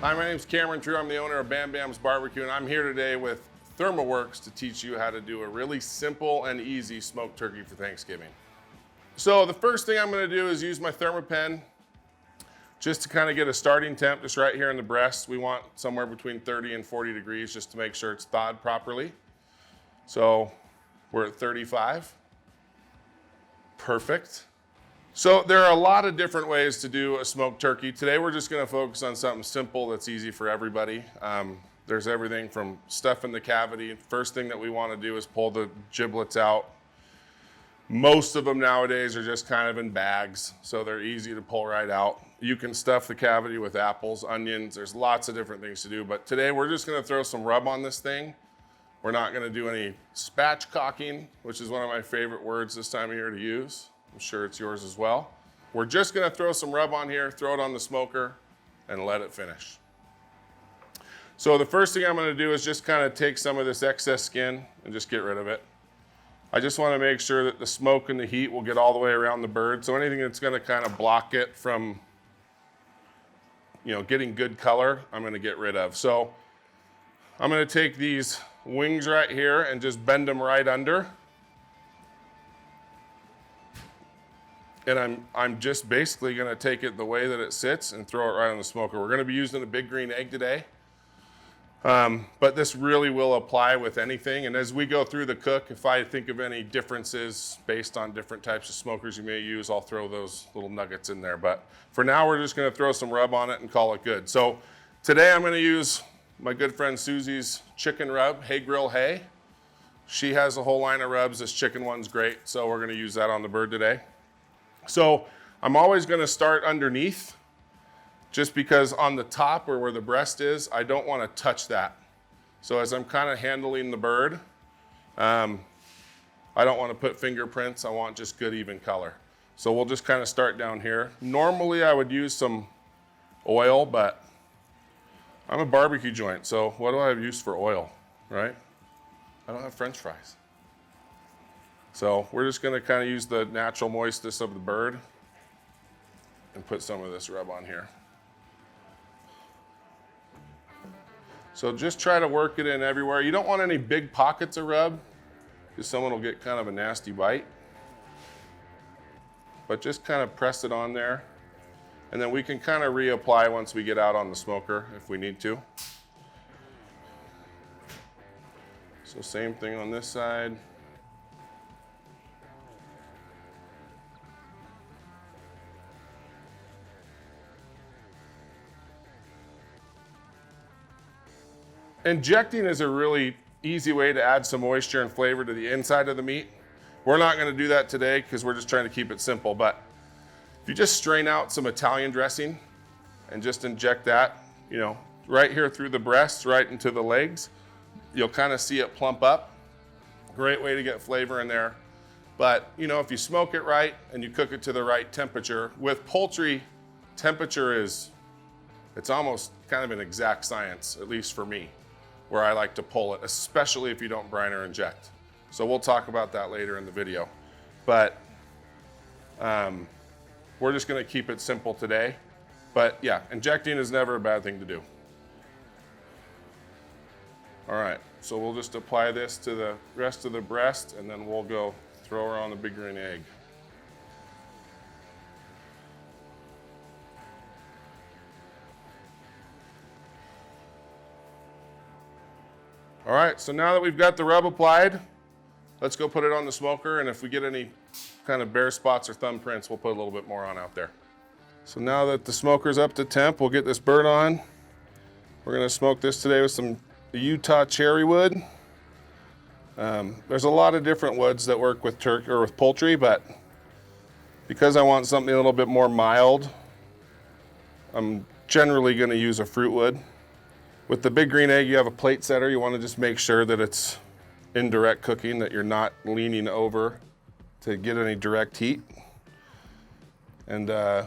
Hi, my name's Cameron True. I'm the owner of Bam Bam's Barbecue, and I'm here today with ThermoWorks to teach you how to do a really simple and easy smoked turkey for Thanksgiving. So the first thing I'm going to do is use my ThermoPen just to kind of get a starting temp just right here in the breast. We want somewhere between 30 and 40 degrees just to make sure it's thawed properly. So we're at 35. Perfect. So there are a lot of different ways to do a smoked turkey. Today we're just going to focus on something simple that's easy for everybody. There's everything from stuff in the cavity. First thing that we want to do is pull the giblets out. Most of them nowadays are just kind of in bags, so they're easy to pull right out. You can stuff the cavity with apples, onions. There's lots of different things to do, but today we're just going to throw some rub on this thing. We're not going to do any spatchcocking, which is one of my favorite words this time of year to use. I'm sure it's yours as well. We're just going to throw some rub on here, throw it on the smoker, and let it finish. So the first thing I'm going to do is just kind of take some of this excess skin and just get rid of it. I just want to make sure that the smoke and the heat will get all the way around the bird. So anything that's going to kind of block it from, getting good color, I'm going to get rid of. So I'm going to take these wings right here and just bend them right under. And I'm just basically going to take it the way that it sits and throw it right on the smoker. We're going to be using a big green egg today. But this really will apply with anything. And as we go through the cook, if I think of any differences based on different types of smokers you may use, I'll throw those little nuggets in there. But for now, we're just going to throw some rub on it and call it good. So today I'm going to use my good friend Susie's chicken rub, Hay Grill Hay. She has a whole line of rubs. This chicken one's great. So we're going to use that on the bird today. So I'm always going to start underneath, just because on the top or where the breast is, I don't want to touch that. So as I'm kind of handling the bird, I don't want to put fingerprints. I want just good even color. So we'll just kind of start down here. Normally I would use some oil, but I'm a barbecue joint, so what do I have used for oil, right? I don't have French fries. So we're just going to kind of use the natural moistness of the bird and put some of this rub on here. So just try to work it in everywhere. You don't want any big pockets of rub because someone will get kind of a nasty bite. But just kind of press it on there. And then we can kind of reapply once we get out on the smoker if we need to. So same thing on this side. Injecting is a really easy way to add some moisture and flavor to the inside of the meat. We're not going to do that today because we're just trying to keep it simple, but if you just strain out some Italian dressing and just inject that, right here through the breasts, right into the legs, you'll kind of see it plump up. Great way to get flavor in there. But, if you smoke it right and you cook it to the right temperature, with poultry, temperature it's almost kind of an exact science, at least for me, where I like to pull it, especially if you don't brine or inject. So we'll talk about that later in the video. But we're just going to keep it simple today. But yeah, injecting is never a bad thing to do. All right, so we'll just apply this to the rest of the breast, and then we'll go throw her on the big green egg. All right, so now that we've got the rub applied, let's go put it on the smoker, and if we get any kind of bare spots or thumbprints, we'll put a little bit more on out there. So now that the smoker's up to temp, we'll get this bird on. We're gonna smoke this today with some Utah cherry wood. There's a lot of different woods that work with turkey or with poultry, but because I want something a little bit more mild, I'm generally gonna use a fruit wood. With the big green egg, you have a plate setter. You want to just make sure that it's in direct cooking, that you're not leaning over to get any direct heat. And then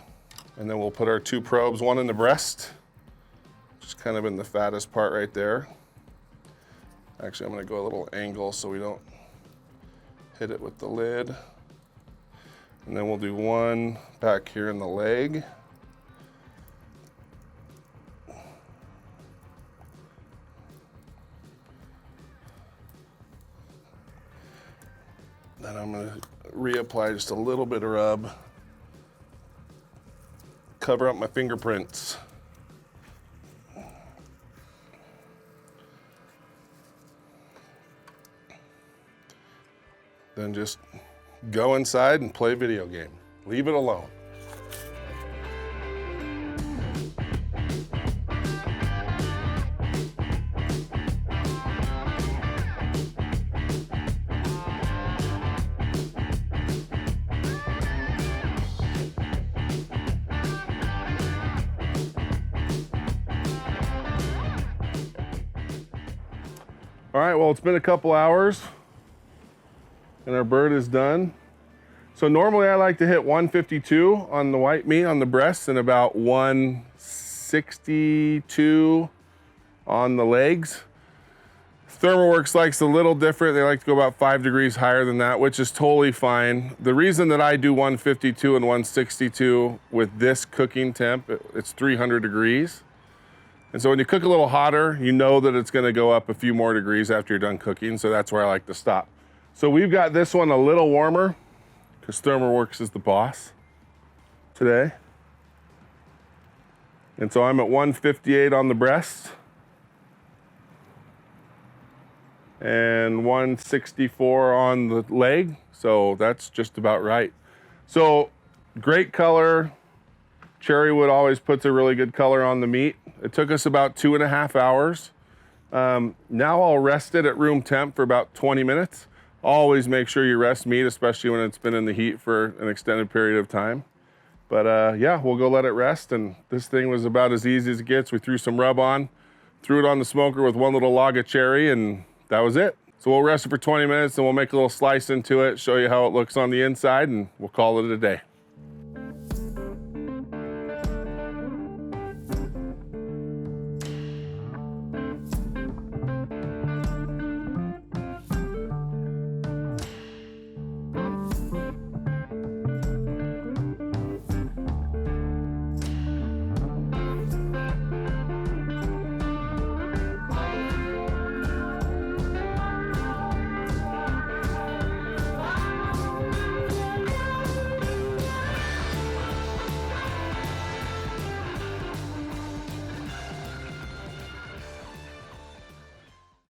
we'll put our two probes, one in the breast, just kind of in the fattest part right there. Actually, I'm going to go a little angle so we don't hit it with the lid. And then we'll do one back here in the leg. Then I'm gonna reapply just a little bit of rub. Cover up my fingerprints. Then just go inside and play video game. Leave it alone. All right, well, it's been a couple hours and our bird is done. So normally I like to hit 152 on the white meat on the breasts and about 162 on the legs. ThermoWorks likes a little different. They like to go about 5 degrees higher than that, which is totally fine. The reason that I do 152 and 162 with this cooking temp, it's 300 degrees. And so when you cook a little hotter, you know that it's gonna go up a few more degrees after you're done cooking, so that's where I like to stop. So we've got this one a little warmer, because ThermoWorks is the boss today. And so I'm at 158 on the breast and 164 on the leg, so that's just about right. So great color. Cherrywood always puts a really good color on the meat. It took us about 2.5 hours. Now I'll rest it at room temp for about 20 minutes. Always make sure you rest meat, especially when it's been in the heat for an extended period of time. But yeah, we'll go let it rest. And this thing was about as easy as it gets. We threw some rub on, threw it on the smoker with one little log of cherry, and that was it. So we'll rest it for 20 minutes and we'll make a little slice into it, show you how it looks on the inside, and we'll call it a day.